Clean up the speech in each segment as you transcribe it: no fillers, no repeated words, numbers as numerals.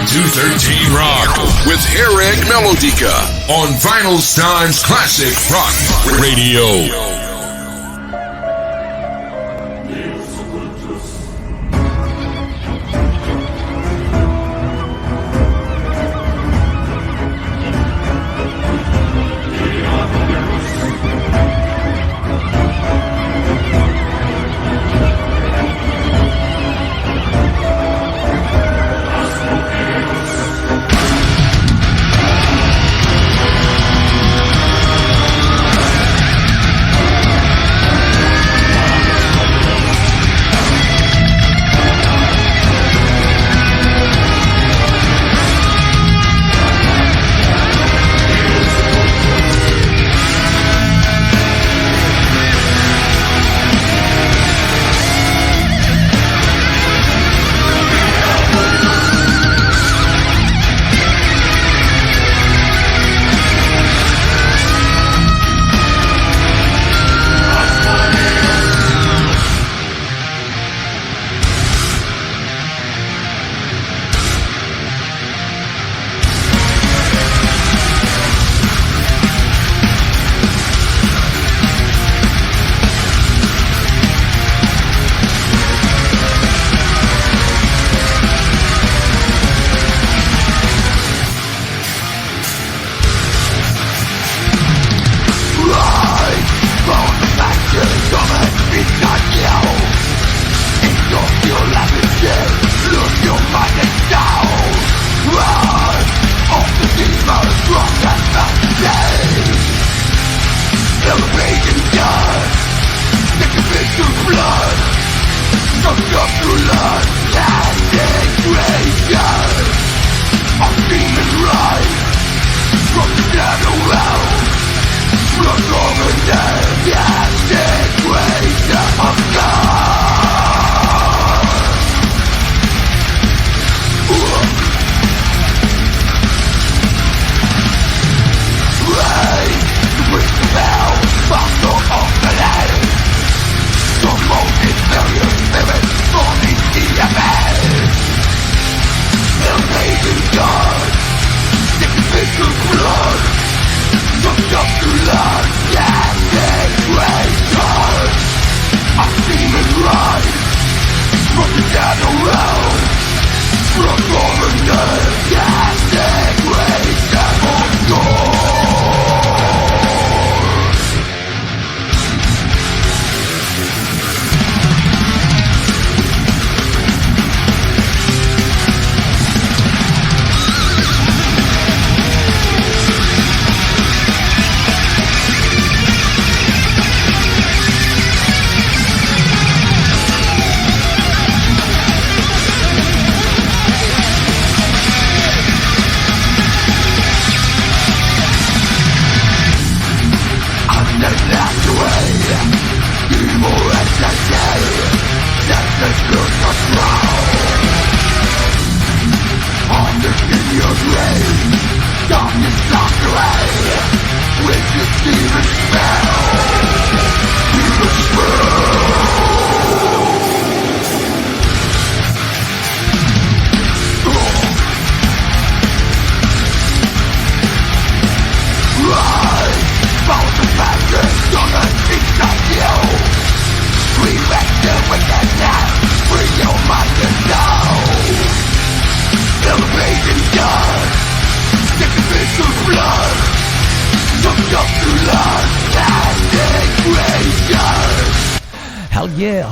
Okkult III Rock with Harrag Melodica on Vinylestimes Classic Rock Radio.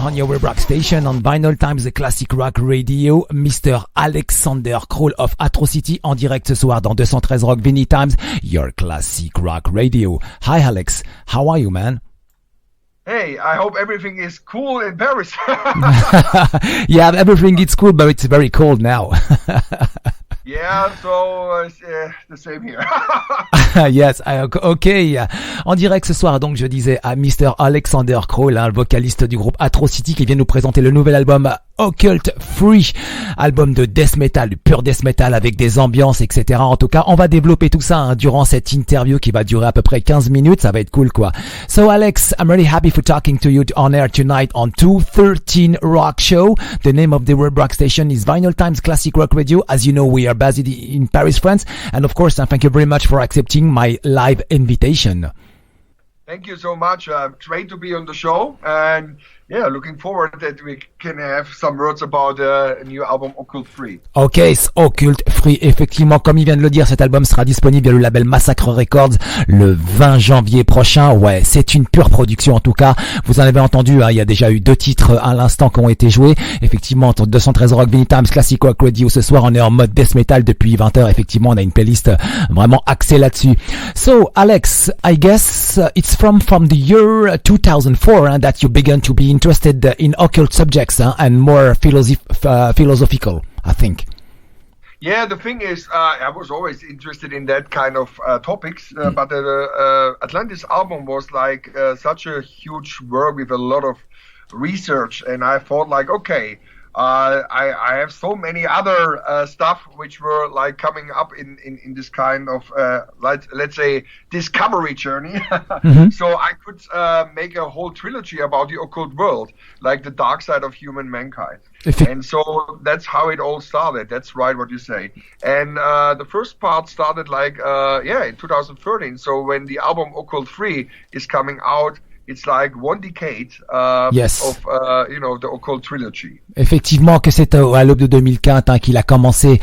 On your web rock station on Vinylestimes Classic Rock Radio, Mr. Alexander Krull of Atrocity en direct ce soir dans 213 Rock Vinylestimes, your classic rock radio. Hi Alex, how are you, man? Hey, I hope everything is cool in Paris. Yeah, everything is cool, but it's very cold now. Yeah, so the same here. Yes, okay. En direct ce soir, donc je disais à Mr. Alexander Krull, le vocaliste du groupe Atrocity, qui vient nous présenter le nouvel album Okkult III, album de death metal, du pur death metal avec des ambiances, etc. En tout cas, on va développer tout ça durant cette interview qui va durer à peu près 15 minutes. Ça va être cool, quoi. So, Alex, I'm really happy for talking to you on air tonight on 213 Rock Show. The name of the web rock station is Vinylestimes Classic Rock Radio. As you know, we are based in Paris, France. And of course, thank you very much for accepting my live invitation. Thank you so much. Great to be on the show, and yeah, looking forward that we can have some words about the new album Okkult III. Ok, Okkult III, effectivement, comme il vient de le dire, cet album sera disponible via le label Massacre Records le 20 janvier prochain. Ouais, c'est une pure production en tout cas. Vous en avez entendu, il y a déjà eu 2 titres à l'instant qui ont été joués. Effectivement, entre 213 Rock, Vinylestimes Classic Rock Radio, ce soir on est en mode death metal depuis 20h. Effectivement, on a une playlist vraiment axée là-dessus. So, Alex, I guess it's from the year 2004 that you began to be interested in occult subjects and more philosophical, I think. Yeah, the thing is, I was always interested in that kind of topics, but the Atlantis album was like such a huge work with a lot of research, and I thought like, okay, I have so many other stuff which were like coming up in this kind of let's say discovery journey. Mm-hmm. So I could make a whole trilogy about the occult world, like the dark side of human mankind. And so that's how it all started. That's right what you say. And the first part started like in 2013. So when the album Okkult III is coming out, it's like one decade of the Occult Trilogy. Effectivement, que c'est à l'aube de 2015 qu'il a commencé,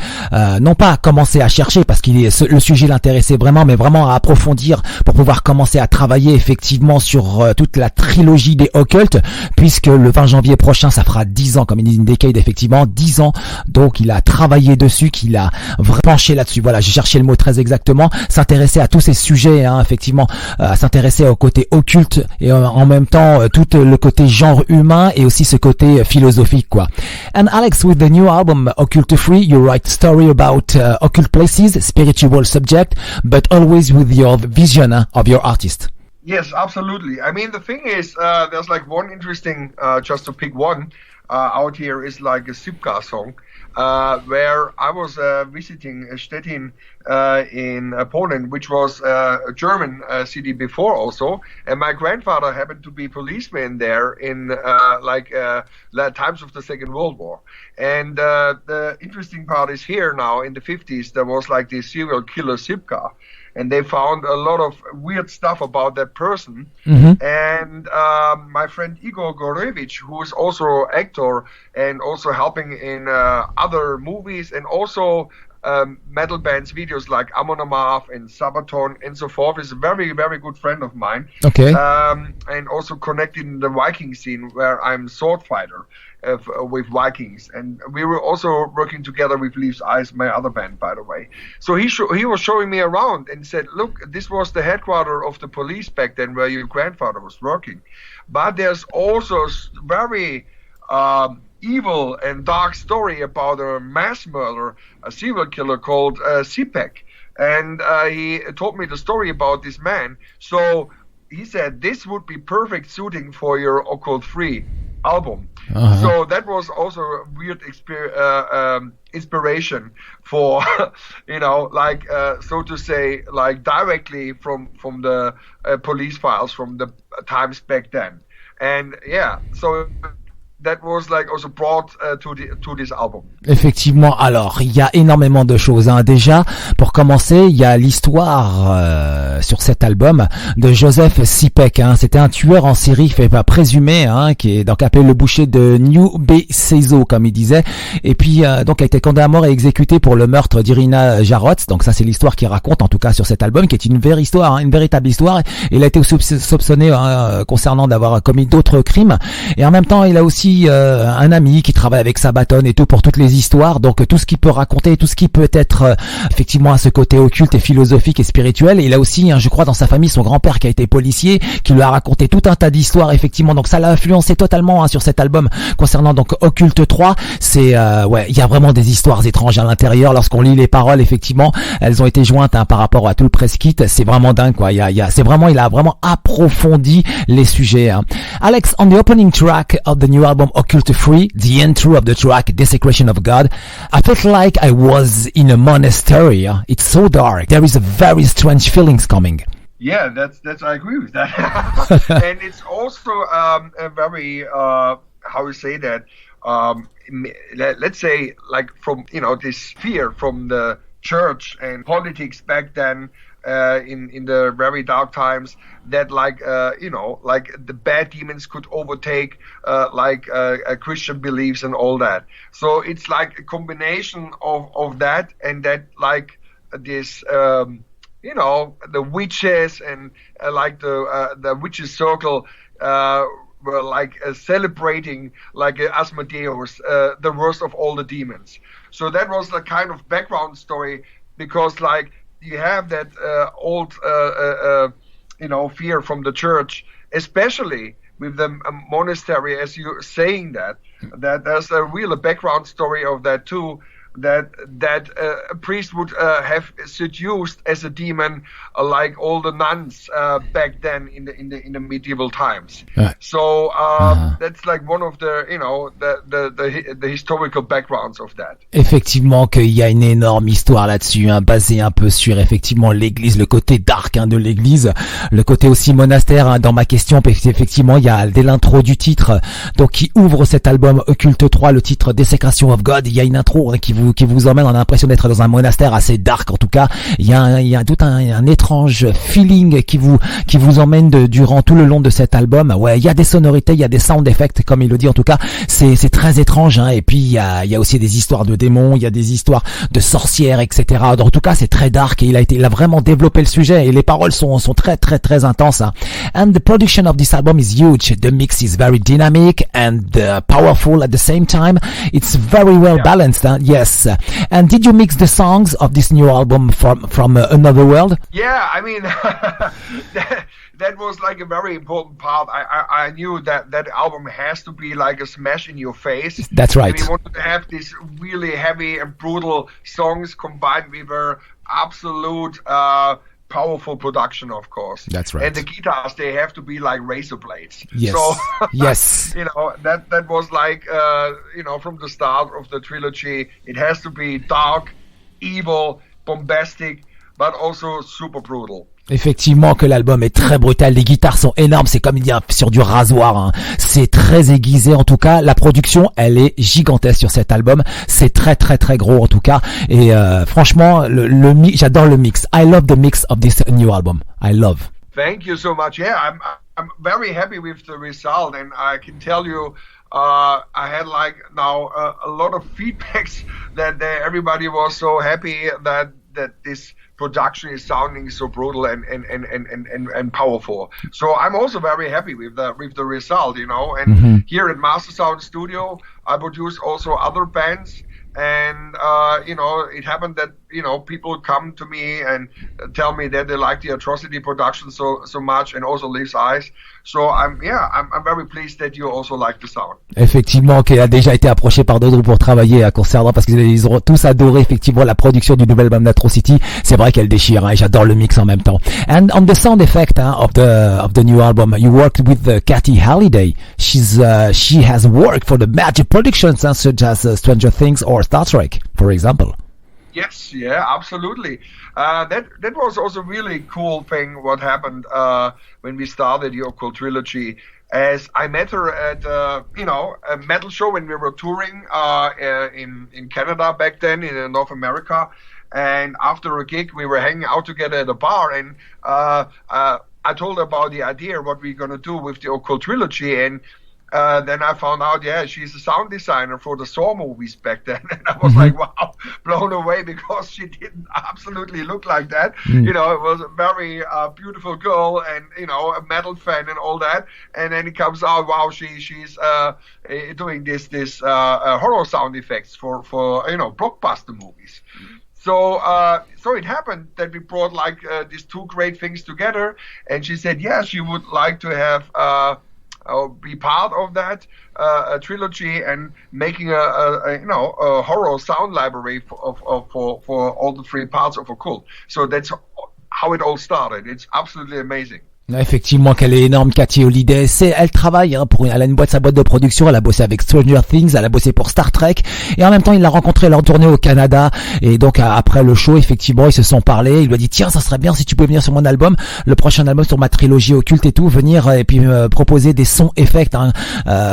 non pas à commencer à chercher parce le sujet l'intéressait vraiment, mais vraiment à approfondir pour pouvoir commencer à travailler effectivement sur toute la trilogie des occultes, puisque le 20 janvier prochain, ça fera 10 ans, comme il dit, une décade, effectivement, 10 ans. Donc, il a travaillé dessus, qu'il a vraiment penché là-dessus. Voilà, j'ai cherché le mot très exactement. S'intéresser à tous ces sujets, effectivement, s'intéresser au côté occulte et en même temps tout le côté genre humain et aussi ce côté philosophique, quoi. And Alex, with the new album Okkult III, you write story about occult places, spiritual subject, but always with your vision of your artist. Yes, absolutely. I mean, the thing is, there's like one interesting, just to pick one out here, is like a Cypka song, where I was visiting Stettin in Poland, which was a German city before also, and my grandfather happened to be policeman there in times of the Second World War. And the interesting part is here now, in the 50s, there was like this serial killer Cypka, and they found a lot of weird stuff about that person. Mm-hmm. And my friend Igor Gorevich, who is also actor and also helping in other movies and also metal bands videos like Amon Amarth and Sabaton and so forth, is a very, very good friend of mine. Okay. And also connected in the Viking scene where I'm sword fighter with Vikings, and we were also working together with Leaves Eyes, my other band, by the way. So he was showing me around and said, look, this was the headquarters of the police back then where your grandfather was working, but there's also very evil and dark story about a mass murderer, a serial killer called Cypka, and he told me the story about this man. So he said this would be perfect suiting for your Okkult III album. Uh-huh. So that was also a weird inspiration for, so to say, like directly from the police files from the times back then. And yeah, so that was like also brought to this album. Effectivement, alors il y a énormément de choses. Déjà, pour commencer, il y a l'histoire sur cet album de Joseph Cypka. C'était un tueur en série, fait pas présumé, qui est donc appelé le boucher de New Becezo, comme il disait. Et puis donc a été condamné à mort et exécuté pour le meurtre d'Irina Jarot. Donc ça, c'est l'histoire qu'il raconte, en tout cas sur cet album, qui est une vraie histoire, une véritable histoire. Il a été soupçonné concernant d'avoir commis d'autres crimes. Et en même temps, il a aussi un ami qui travaille avec Sabaton et tout pour toutes les histoires, donc tout ce qu'il peut raconter, tout ce qui peut être effectivement à ce côté occulte et philosophique et spirituel. Et il a aussi, je crois, dans sa famille, son grand-père qui a été policier, qui lui a raconté tout un tas d'histoires, effectivement, donc ça l'a influencé totalement sur cet album. Concernant donc Okkult III, c'est il y a vraiment des histoires étranges à l'intérieur. Lorsqu'on lit les paroles, effectivement, elles ont été jointes par rapport à tout le press kit. C'est vraiment dingue, quoi. Il a vraiment approfondi les sujets. Alex, on the opening track of the new album album Okkult III, the intro of the track Desecration of God, I felt like I was in a monastery. It's so dark. There is a very strange feelings coming. Yeah, that's I agree with that. And it's also a very how you say that, let's say, like, from, this fear from the church and politics back then, in the very dark times, that like the bad demons could overtake Christian beliefs and all that. So it's like a combination of that, and that, like, this the witches and the witches circle were like celebrating, like Asmodeus, the worst of all the demons. So that was the kind of background story, because like you have that old fear from the church, especially with the monastery, as you're saying that there's a real background story of that too, that a priest would have seduced as a demon, like all the nuns back then in the medieval times. So that's like one of the the historical backgrounds of that. Effectivement, qu'il y a une énorme histoire là-dessus, basée un peu sur effectivement l'église, le côté dark de l'église, le côté aussi monastère dans ma question. Effectivement, il y a dès l'intro du titre, donc qui ouvre cet album Okkult III, le titre Desecration of God. Il y a une intro qui vous emmène, on a l'impression d'être dans un monastère assez dark. En tout cas, il y a tout un étrange feeling qui vous emmène durant tout le long de cet album. Ouais, il y a des sonorités, il y a des sound effects, comme il le dit. En tout cas, c'est très étrange, Et puis il y a aussi des histoires de démons, il y a des histoires de sorcières, etc. Donc, en tout cas, c'est très dark, et il a vraiment développé le sujet, et les paroles sont très très très intenses. And the production of this album is huge. The mix is very dynamic and powerful at the same time. It's very well balanced. Yes. And did you mix the songs of this new album from Another World? Yeah, I mean, that was like a very important part. I knew that album has to be like a smash in your face. That's right. We wanted to have these really heavy and brutal songs combined with our absolute powerful production, of course. That's right. And the guitars, they have to be like razor blades. Yes. So, yes. that was like, from the start of the trilogy, it has to be dark, evil, bombastic, but also super brutal. Effectivement que l'album est très brutal, les guitares sont énormes, c'est comme il y a sur du rasoir, C'est très aiguisé, en tout cas. La production, elle est gigantesque sur cet album, c'est très très très gros en tout cas, et franchement j'adore le mix. I love the mix of this new album. I love. Thank you so much. Yeah, I'm very happy with the result, and I can tell you I had like now a lot of feedbacks that everybody was so happy that this production is sounding so brutal and powerful. So I'm also very happy with the result, And here at Master Sound Studio, I produce also other bands, and it happened that people come to me and tell me that they like the Atrocity production so much, and also Leaves Eyes. So I'm very pleased that you also like the sound. Effectivement, qu'il a déjà été approché par d'autres pour travailler concernant, parce qu'ils ont tous adoré effectivement la production du nouvel album d'Atrocity. C'est vrai qu'elle déchire, et j'adore le mix en même temps. And on the sound effect of the new album, you worked with Kathy Halliday. She has worked for the major productions such as Stranger Things or Star Trek, for example. Yes, yeah, absolutely. That was also really cool thing what happened when we started the Okkult trilogy. As I met her at a metal show when we were touring in Canada back then, in North America, and after a gig we were hanging out together at a bar, and I told her about the idea what we're gonna do with the Okkult trilogy, and then I found out, she's a sound designer for the Saw movies back then. And I was like, wow, blown away, because she didn't absolutely look like that. It was a very beautiful girl, and, a metal fan and all that. And then it comes out, wow, she's doing this horror sound effects for blockbuster movies. So it happened that we brought like these two great things together, and she said, she would like to have be part of that a trilogy, and making a horror sound library for all the three parts of Okkult. So that's how it all started. It's absolutely amazing. Effectivement, qu'elle est énorme, Cathy Holliday. Elle travaille elle a sa boîte de production. Elle a bossé avec Stranger Things, elle a bossé pour Star Trek, et en même temps, il l'a rencontrée lors de tournée au Canada. Et donc après le show, effectivement, ils se sont parlé. Il lui a dit tiens, ça serait bien si tu pouvais venir sur mon album, le prochain album sur ma trilogie Okkult et tout, venir et puis me proposer des sons effects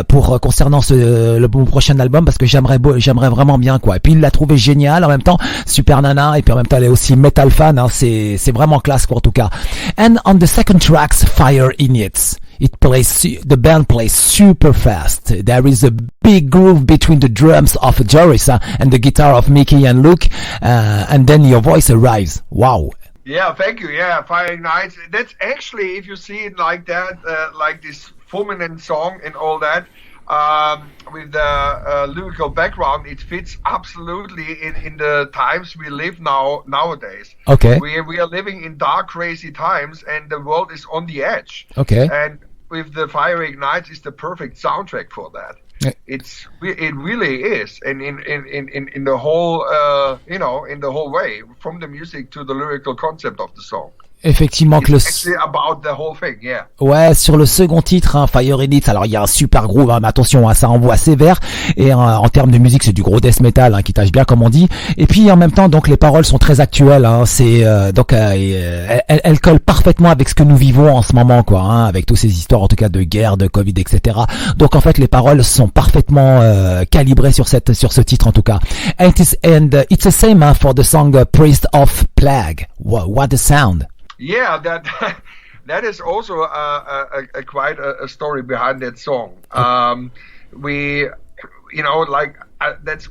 pour concernant mon prochain album, parce que j'aimerais vraiment bien quoi. Et puis il l'a trouvé génial, en même temps super nana, et puis en même temps elle est aussi metal fan. C'est vraiment classe quoi en tout cas. And on the second track, Fire in It. The band plays super fast. There is a big groove between the drums of Joris and the guitar of Micki and Luc, and then your voice arrives. Wow. Yeah, thank you. Yeah, Fire Ignites. That's actually, if you see it like that, like this fulminant song and all that, with the lyrical background, it fits absolutely in the times we live nowadays. Okay. We are living in dark, crazy times, and the world is on the edge. Okay. And with the Fire Ignites is the perfect soundtrack for that. It really is, and in the whole in the whole way, from the music to the lyrical concept of the song. Effectivement que about the whole thing, yeah. Ouais, sur le second titre, Fire in It, alors il y a un super groove, mais attention, ça envoie sévère, et en termes de musique, c'est du gros death metal qui tâche bien comme on dit. Et puis en même temps, donc les paroles sont très actuelles, elles collent parfaitement avec ce que nous vivons en ce moment, quoi, avec toutes ces histoires en tout cas de guerre, de Covid, etc. Donc en fait, les paroles sont parfaitement calibrées sur ce titre en tout cas. And it's the same for the song Priest of Plague. What a sound! Yeah, that is also a quite a story behind that song. That's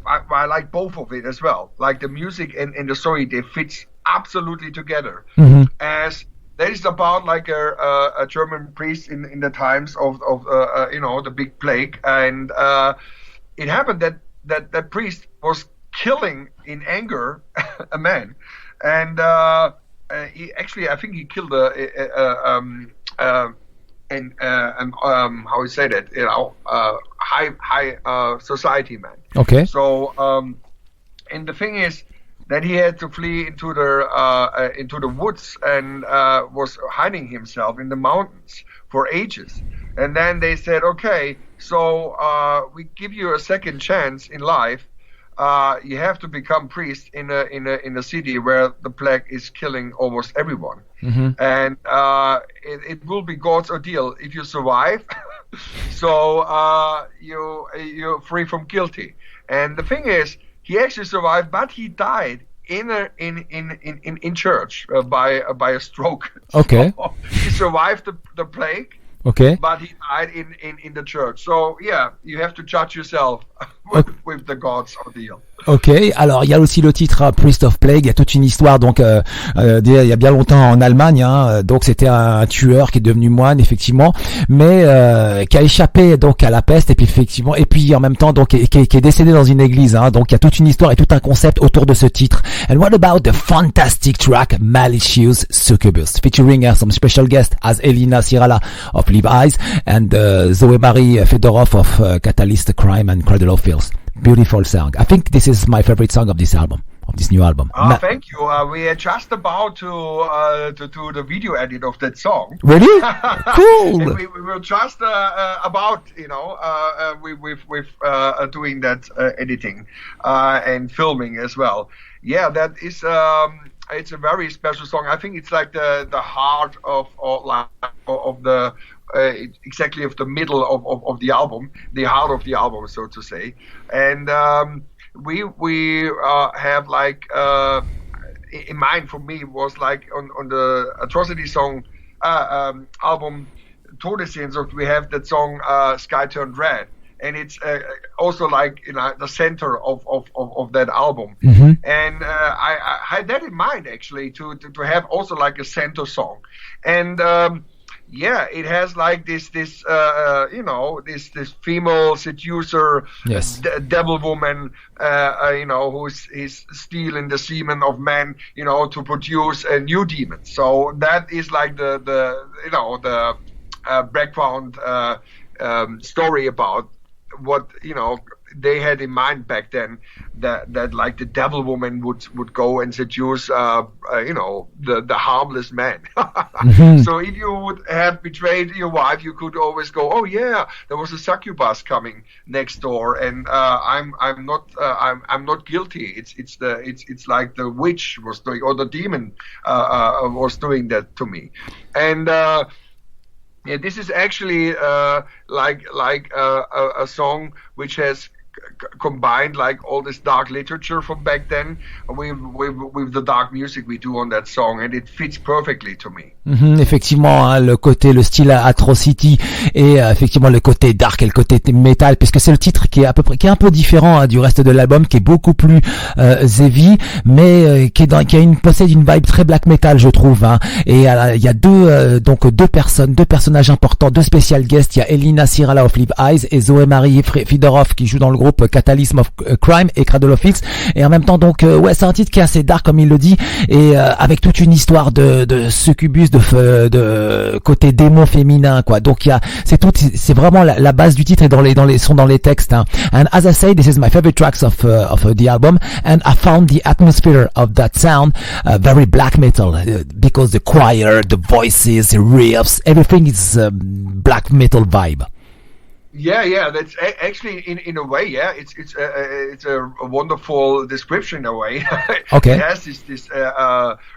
why I like both of it as well. Like the music and the story, they fit absolutely together. Mm-hmm. As that is about like a German priest in the times of the big plague, and it happened that priest was killing in anger a man, and I think he killed how we say that, high society man. Okay. So and the thing is that he had to flee into the woods and was hiding himself in the mountains for ages. And then they said, okay, so we give you a second chance in life. You have to become priest in a city where the plague is killing almost everyone, and it will be God's ordeal if you survive. So you're free from guilty. And the thing is, he actually survived, but he died in church by a stroke. Okay. So he survived the plague. Okay. But he died in the church. So yeah, you have to judge yourself with the God's ordeal. Ok, alors il y a aussi le titre Priest of Plague, il y a toute une histoire donc il y a bien longtemps en Allemagne, donc c'était un tueur qui est devenu moine effectivement, mais qui a échappé donc à la peste et puis en même temps donc qui est décédé dans une église, donc il y a toute une histoire et tout un concept autour de ce titre. And what about the fantastic track Malicious Sukkubus, featuring some special guests as Elina Siirala of Live Eyes and Zoe Marie Federoff of Catalyst Crime and Cradle of Filth. Beautiful song. I think this is my favorite song of this album, of this new album. Thank you. We are just about to do the video edit of that song. Really? Cool. And we were just about, with doing that editing and filming as well. Yeah, that is. It's a very special song. I think it's like the heart of the. Exactly of the middle of the album, the heart of the album, so to say. And we have like in mind for me was like on the Atrocity song album Todessehnsucht, we have that song Sky Turned Red, and it's also like the center of that album. Mm-hmm. And I had that in mind actually to have also like a center song. And yeah, it has like this female seducer, yes, devil woman, who's stealing the semen of men, to produce a new demon. So that is like the background story about what they had in mind back then that like the devil woman would go and seduce the harmless man. So if you would have betrayed your wife, you could always go, oh yeah, there was a succubus coming next door, and I'm not guilty. It's like the witch was doing, or the demon was doing that to me. And this is actually like a song which has combined like all this dark literature from back then with the dark music we do on that song, and it fits perfectly to me. Effectivement, hein, le style Atrocity et effectivement le côté dark et le côté metal, puisque c'est le titre qui est qui est un peu différent, hein, du reste de l'album, qui est beaucoup plus heavy, mais possède une vibe très black metal, je trouve, hein. Et il y a deux personnages importants, deux special guests. Il y a Elina Siirala of Live Eyes et Zoé Marie Federoff qui joue dans le groupe Catalysm of Crime et Cradle of Filth. Et en même temps, donc c'est un titre qui est assez dark comme il le dit, et avec toute une histoire de succubus, de côté démon féminin, quoi. Donc c'est vraiment la base du titre, et dans les textes, hein. And as I say, this is my favorite tracks of the album, and I found the atmosphere of that sound very black metal, because the choir, the voices, the riffs, everything is black metal vibe. Yeah, that's actually in a way, yeah, it's a wonderful description in a way. Okay. It has this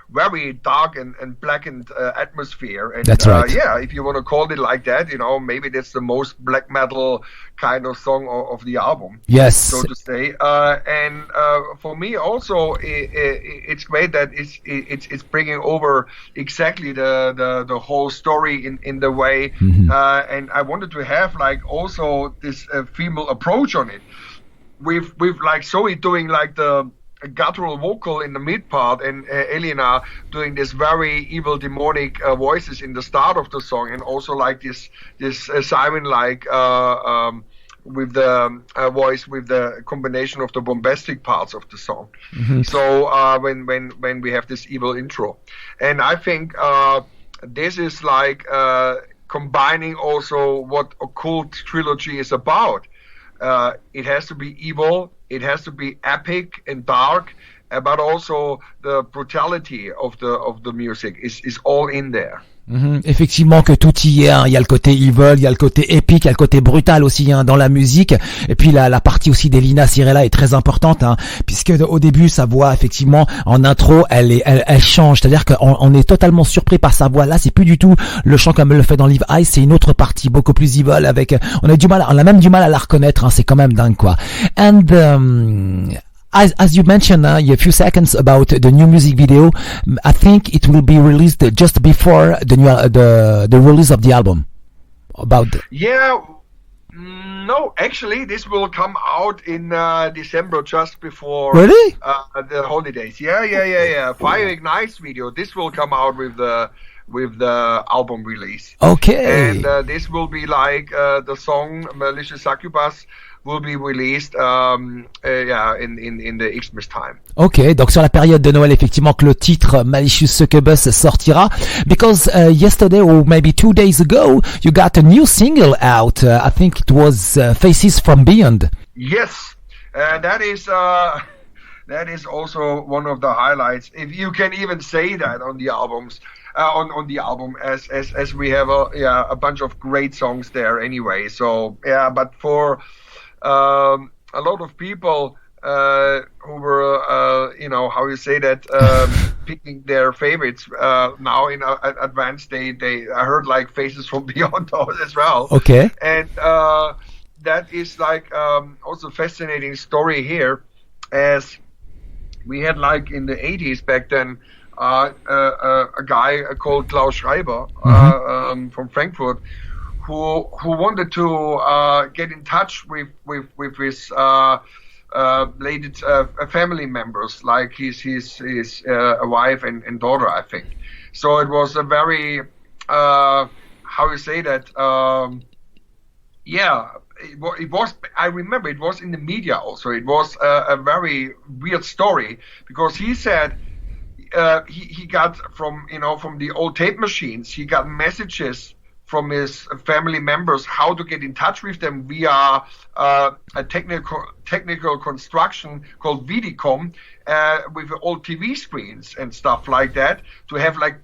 very dark and blackened atmosphere, and that's right. Yeah, if you want to call it like that, maybe that's the most black metal kind of song of the album. Yes, so to say. And for me also, it's great that it's bringing over exactly the whole story in the way, and I wanted to have like also this female approach on it, with like Zoe doing like the guttural vocal in the mid part, and Elina doing this very evil demonic voices in the start of the song, and also like this siren like with the voice, with the combination of the bombastic parts of the song. So when we have this evil intro, and I think this is like combining also what Okkult trilogy is about. It has to be evil, it has to be epic and dark, but also the brutality of the music is all in there. Effectivement que tout y est, hein. Il y a le côté evil, il y a le côté épique, il y a le côté brutal aussi, hein, dans la musique. Et puis la partie aussi d'Elina Siirala est très importante, hein, puisque au début sa voix, effectivement, en intro, elle change. C'est-à-dire qu'on est totalement surpris par sa voix. Là, c'est plus du tout le chant comme elle le fait dans Live Eyes, c'est une autre partie beaucoup plus evil, avec on a même du mal à la reconnaître, hein. C'est quand même dingue, quoi. And As you mentioned a few seconds about the new music video, I think it will be released just before the release of the album. No, actually, this will come out in December, just before really? The holidays. Yeah. Fire Ignites video. This will come out with the album release. Okay. And this will be like the song Malicious Sukkubus will be released in the Xmas time. Ok, donc sur la période de Noël, effectivement, que le titre Malicious Sukkubus sortira. Because yesterday or maybe 2 days ago, you got a new single out. I think it was Faces from Beyond. Yes, that is also one of the highlights. If you can even say that on the albums. On the album, as we have a bunch of great songs there anyway. So yeah, but for a lot of people who were how you say that, picking their favorites now in advance, I heard like Faces from Beyond as well. Okay. And that is like also fascinating story here, as we had like in the 80s back then. A guy called Klaus Schreiber from Frankfurt, who wanted to get in touch with his lady family members, like his wife and daughter, I think. So it was a very how you say that? It was. I remember it was in the media also. It was a very weird story, because he said. He got from the old tape machines. He got messages from his family members how to get in touch with them via a technical construction called Vidicom with old TV screens and stuff like that, to have like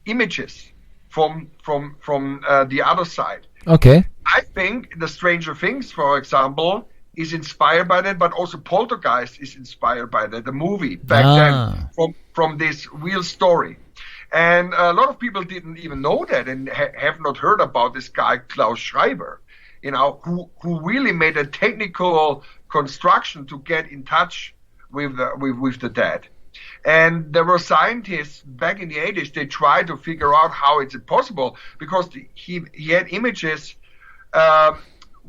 images from the other side. Okay. I think the Stranger Things, for example, is inspired by that, but also Poltergeist is inspired by that, the movie back then, from this real story. And a lot of people didn't even know that and have not heard about this guy, Klaus Schreiber, who really made a technical construction to get in touch with the dead. And there were scientists back in the 80s, they tried to figure out how it's possible, because he had images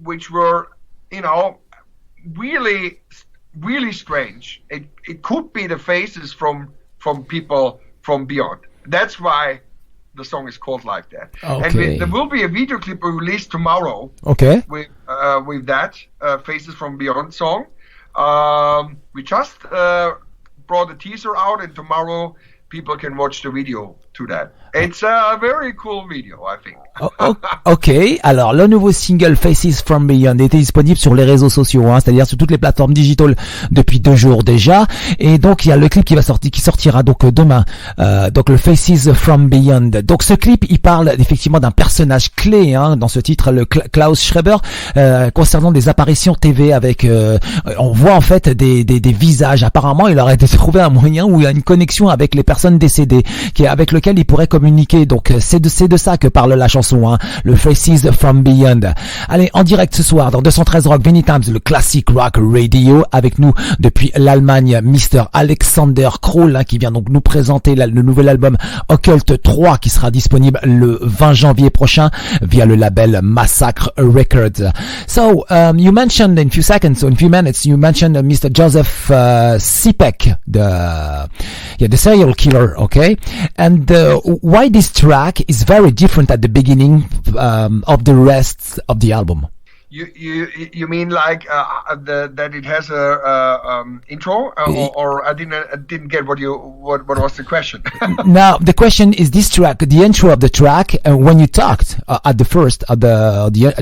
which were, really, really strange. It could be the faces from people from beyond. That's why the song is called like that. Okay. And there will be a video clip released tomorrow. Okay. With that Faces from Beyond song. We just brought a teaser out, and tomorrow people can watch the video to that. It's a very cool video, I think. Ok, alors le nouveau single Faces from Beyond était disponible sur les réseaux sociaux, c'est-à-dire sur toutes les plateformes digitales depuis 2 jours déjà, et donc il y a le clip qui sortira donc demain, donc le Faces from Beyond. Donc ce clip, il parle effectivement d'un personnage clé dans ce titre, le Klaus Schreiber, concernant des apparitions TV avec, on voit en fait des visages. Apparemment, il aurait trouvé un moyen où il y a une connexion avec les personnes décédées, avec lequel il pourrait communiquer. Donc c'est de ça que parle la chanson, le Faces from Beyond. Allez, en direct ce soir dans 213 Rock Vinylestimes, le Classic Rock Radio, avec nous depuis l'Allemagne, Mr. Alexander Krull, qui vient donc nous présenter le nouvel album Okkult 3 qui sera disponible le 20 janvier prochain via le label Massacre Records. So, you mentioned in few minutes, you mentioned Mr. Joseph Cypka, the serial killer, okay? And why this track is very different at the beginning of the rest of the album? You mean like that it has a intro, or I didn't get what was the question? Now the question is this track, the intro of the track. When you talked at the first,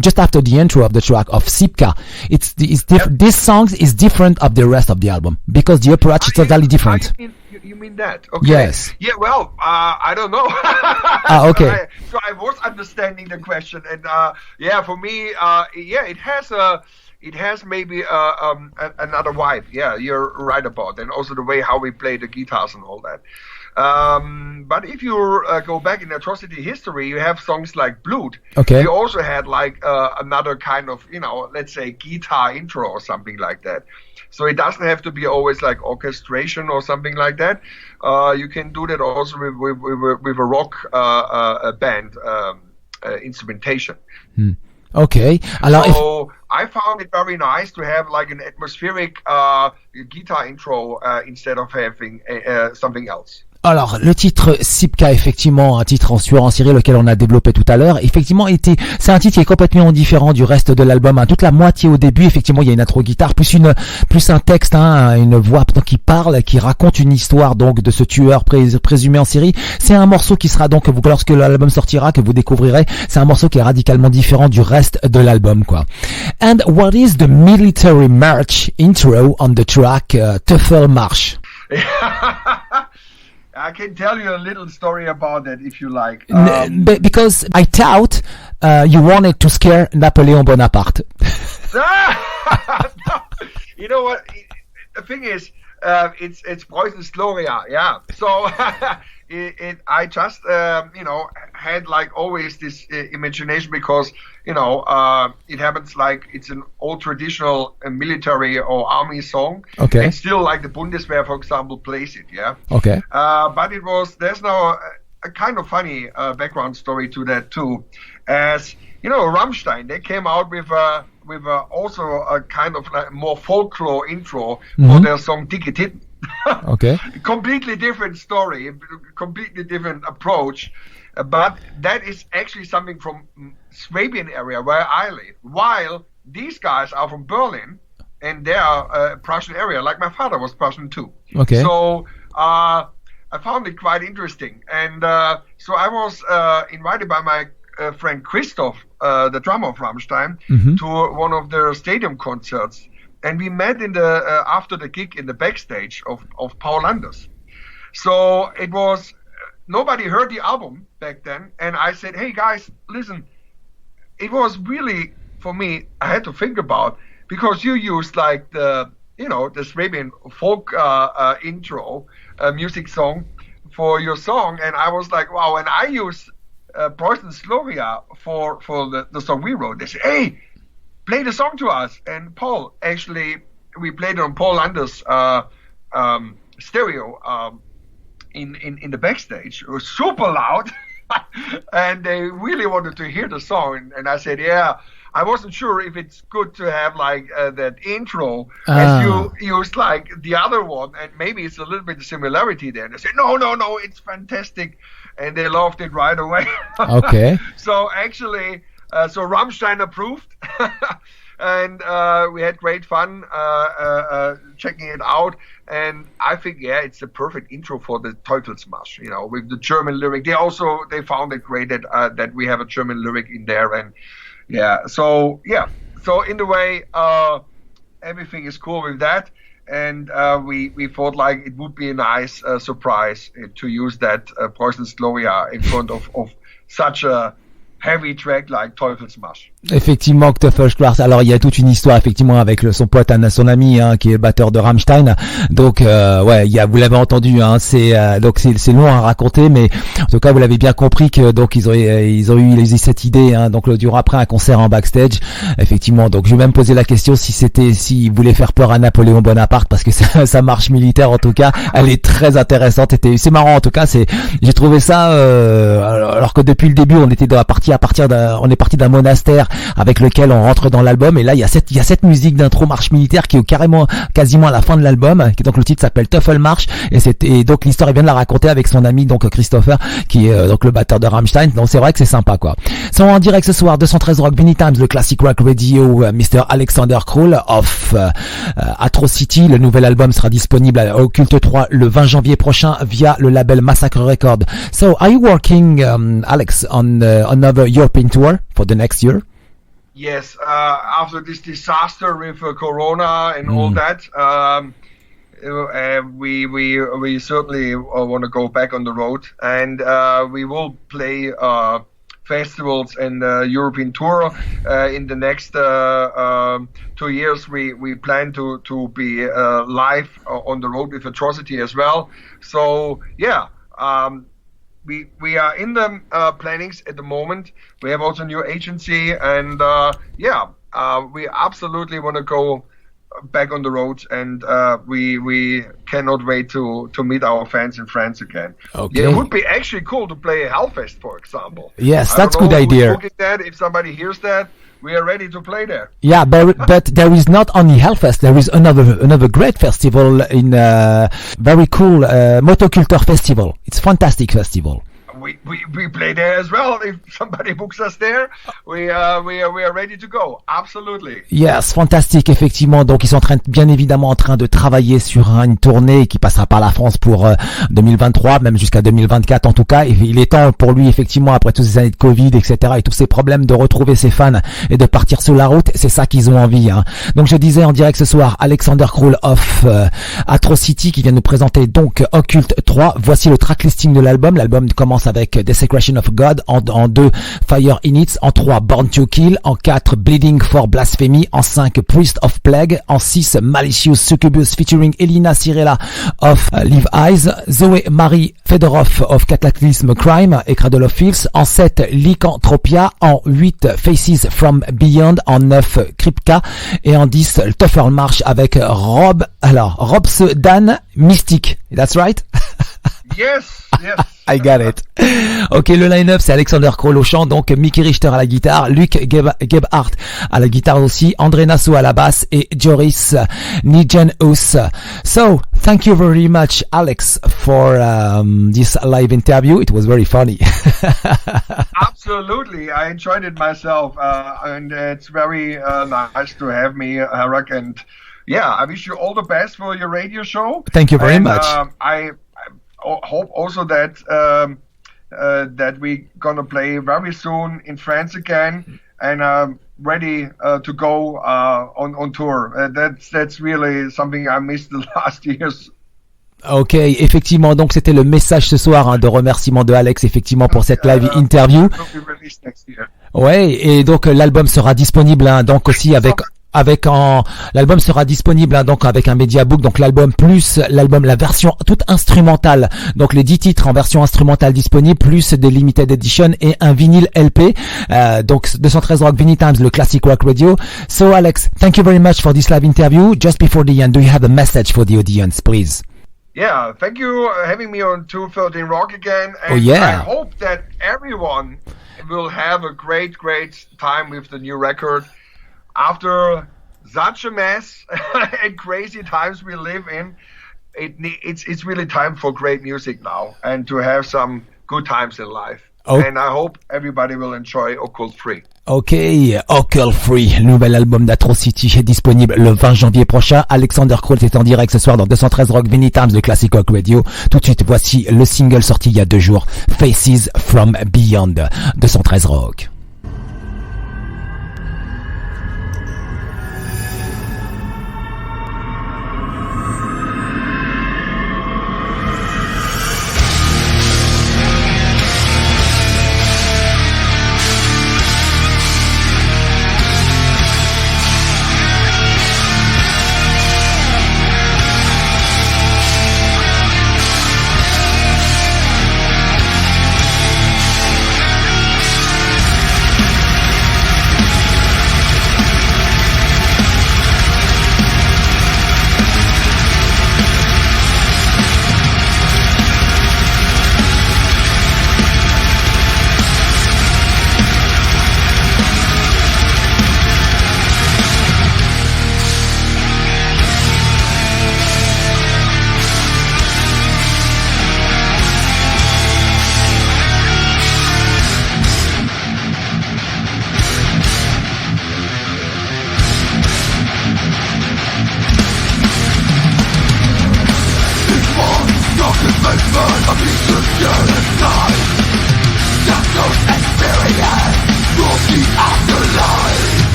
just after the intro of the track of Cypka, it's different. This song is different of the rest of the album because the approach is totally different. You mean that? Okay. Yes. Yeah. Well, I don't know. Okay. So I was understanding the question, and for me, it has maybe another vibe. Yeah, you're right about that. And also the way how we play the guitars and all that. But if you go back in Atrocity history, you have songs like Blood. Okay. You also had like another kind of, let's say guitar intro or something like that. So it doesn't have to be always like orchestration or something like that. You can do that also with a rock band instrumentation. Okay. So I found it very nice to have like an atmospheric guitar intro instead of having something else. Alors, le titre Cypka, effectivement, un titre en tueur en série, lequel on a développé tout à l'heure, effectivement, c'est un titre qui est complètement différent du reste de l'album. Toute la moitié au début, effectivement, il y a une intro guitare, plus un texte, une voix qui parle, qui raconte une histoire, donc, de ce tueur présumé en série. C'est un morceau qui sera donc, lorsque l'album sortira, que vous découvrirez, c'est un morceau qui est radicalement différent du reste de l'album, quoi. And what is the military march intro on the track Teufelsmarsch? I can tell you a little story about that if you like. Because I doubt you wanted to scare Napoleon Bonaparte. No. You know what? The thing is, it's Preußen's Gloria, yeah. So I just had like always this imagination because it happens like it's an old traditional military or army song. Okay. And still like the Bundeswehr, for example, plays it, yeah. Okay. But there's now a kind of funny background story to that too, as Rammstein, they came out with also a kind of like more folklore intro for their song Dicke Titten. Okay. Completely different story, completely different approach, but that is actually something from Swabian area where I live, while these guys are from Berlin and they are Prussian area, like my father was Prussian too. Okay. So I found it quite interesting, and so I was invited by my friend Christoph, the drummer of Rammstein, to one of their stadium concerts, and we met in the after the gig in the backstage of Paul Anders. So it was nobody heard the album back then, and I said, "Hey guys, listen." It was really for me. I had to think about because you used like the Swabian folk intro music song for your song, and I was like, wow. And I use Preußen's Gloria for the song we wrote. They said, hey, play the song to us. And Paul, actually, we played it on Paul Anders' stereo in the backstage. It was super loud, and they really wanted to hear the song. And I said, yeah. I wasn't sure if it's good to have like that intro as you used like the other one, and maybe it's a little bit of similarity there. And they said, no, it's fantastic, and they loved it right away. Okay. So actually, so Rammstein approved, and we had great fun checking it out. And I think, yeah, it's the perfect intro for the Teufelsmarsch, with the German lyric. They found it great that we have a German lyric in there, and so in the way, everything is cool with that, and we thought like it would be a nice surprise to use that Preußen's Gloria in front of such a heavy track like Teufelsmarsch. Effectivement, Teufelsmarsch. Alors il y a toute une histoire effectivement avec son pote, son ami, qui est le batteur de Rammstein. Donc vous l'avez entendu, c'est long à raconter, mais en tout cas vous l'avez bien compris que donc ils ont eu cette idée, donc durant après un concert en backstage. Effectivement, donc je vais même poser la question s'ils voulaient faire peur à Napoléon Bonaparte, parce que sa marche militaire en tout cas, elle est très intéressante. C'est marrant en tout cas. J'ai trouvé ça alors que depuis le début on était on est parti d'un monastère avec lequel on rentre dans l'album, et là il y a cette musique d'intro marche militaire qui est quasiment à la fin de l'album, donc le titre s'appelle Teufelsmarsch, et donc l'histoire, il vient de la raconter avec son ami donc Christopher, qui est donc le batteur de Rammstein. Donc c'est vrai que c'est sympa quoi. Sont en direct ce soir 213 Rock Vinylestimes, le Classic Rock Radio, Mr. Alexander Krull of Atrocity. Le nouvel album sera disponible à Okkult 3 le 20 janvier prochain via le label Massacre Record. So are you working, Alex, on another European tour for the next year? Yes, after this disaster with Corona and all that, we certainly want to go back on the road, and we will play festivals and European tour in the next 2 years. We plan to be live on the road with Atrocity as well. So we are in the plannings at the moment. We have also a new agency, and we absolutely want to go back on the road, and we cannot wait to meet our fans in France again. Okay. Yeah, it would be actually cool to play a Hellfest, for example. Yes, that's a good idea. If somebody hears that, we are ready to play there. Yeah, but there is not only Hellfest. There is another great festival in very cool Motoculture Festival. It's a fantastic festival. We play there as well. If somebody books us there, we are ready to go. Absolutely. Yes, fantastique, effectivement. Donc ils sont bien évidemment en train de travailler sur une tournée qui passera par la France pour 2023, même jusqu'à 2024 en tout cas. Et il est temps pour lui, effectivement, après toutes ces années de Covid, etc., et tous ces problèmes, de retrouver ses fans et de partir sur la route. C'est ça qu'ils ont envie. Donc je disais en direct ce soir, Alexander Krull of Atrocity qui vient nous présenter donc Okkult 3. Voici le tracklisting de l'album. L'album commence avec Desecration of God, en 2 Fire in It, en 3 Born to Kill, en 4 Bleeding For Blasphemy, en 5 Priest of Plague, en 6 Malicious Sukkubus featuring Elina Siirala of Live Eyes, Zoe Marie Federoff of Cataclysm Crime et Cradle of Filth, en 7 Lycanthropia, en 8 Faces From Beyond, en 9 Cypka, et en 10 Teufelsmarsch avec Robse, Dahn, Misstiq. That's right? Yes. I got it. Ok, le line-up, c'est Alexander Krull au chant, donc Micki Richter à la guitare, Luc Gebhardt à la guitare aussi, Nasso à la basse et Joris Nijenhuis. So, thank you very much, Alex, for this live interview. It was very funny. Absolutely, I enjoyed it myself, and it's very nice to have me, Harrag, and I wish you all the best for your radio show. Thank you very much. I hope also that that we're gonna play very soon in France again, and ready to go on tour. That's really something I missed the last years. Ok, effectivement, donc c'était le message ce soir de remerciement de Alex, effectivement, pour cette live interview. Ouais, et donc l'album sera disponible, donc aussi l'album sera disponible, donc avec un mediabook, donc l'album plus l'album, la version toute instrumentale, donc les 10 titres en version instrumentale disponibles, plus des limited edition et un vinyle LP, donc 213 Rock Vinyl Times, le Classic Rock Radio. So Alex, thank you very much for this live interview. Just before the end, do you have a message for the audience, please? Yeah, thank you having me on 213 Rock again. And oh yeah. I hope that everyone will have a great time with the new record. After such a mess and crazy times we live in, it's really time for great music now and to have some good times in life. Oh. And I hope everybody will enjoy Okkult III. Ok, Okkult III, nouvel album d'Atrocity est disponible le 20 janvier prochain. Alexander Krull est en direct ce soir dans 213 Rock Vinyl Times de Classic Rock Radio. Tout de suite, voici le single sorti il y a 2 jours, Faces from Beyond, 213 Rock.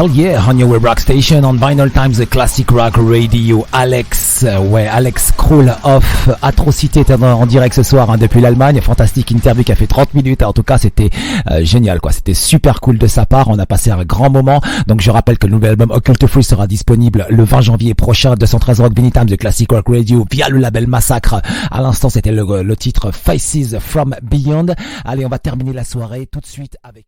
Hell yeah, on your rock station on Vinylestimes Classic Rock Radio. Alex Krull of Atrocity était en direct ce soir depuis l'Allemagne. Fantastique interview qui a fait 30 minutes. En tout cas, c'était génial quoi. C'était super cool de sa part. On a passé un grand moment. Donc je rappelle que le nouvel album Okkult III Out sera disponible le 20 janvier prochain. 213 Rock Vinylestimes de Classic Rock Radio via le label Massacre. À l'instant, c'était le titre Faces from Beyond. Allez, on va terminer la soirée tout de suite avec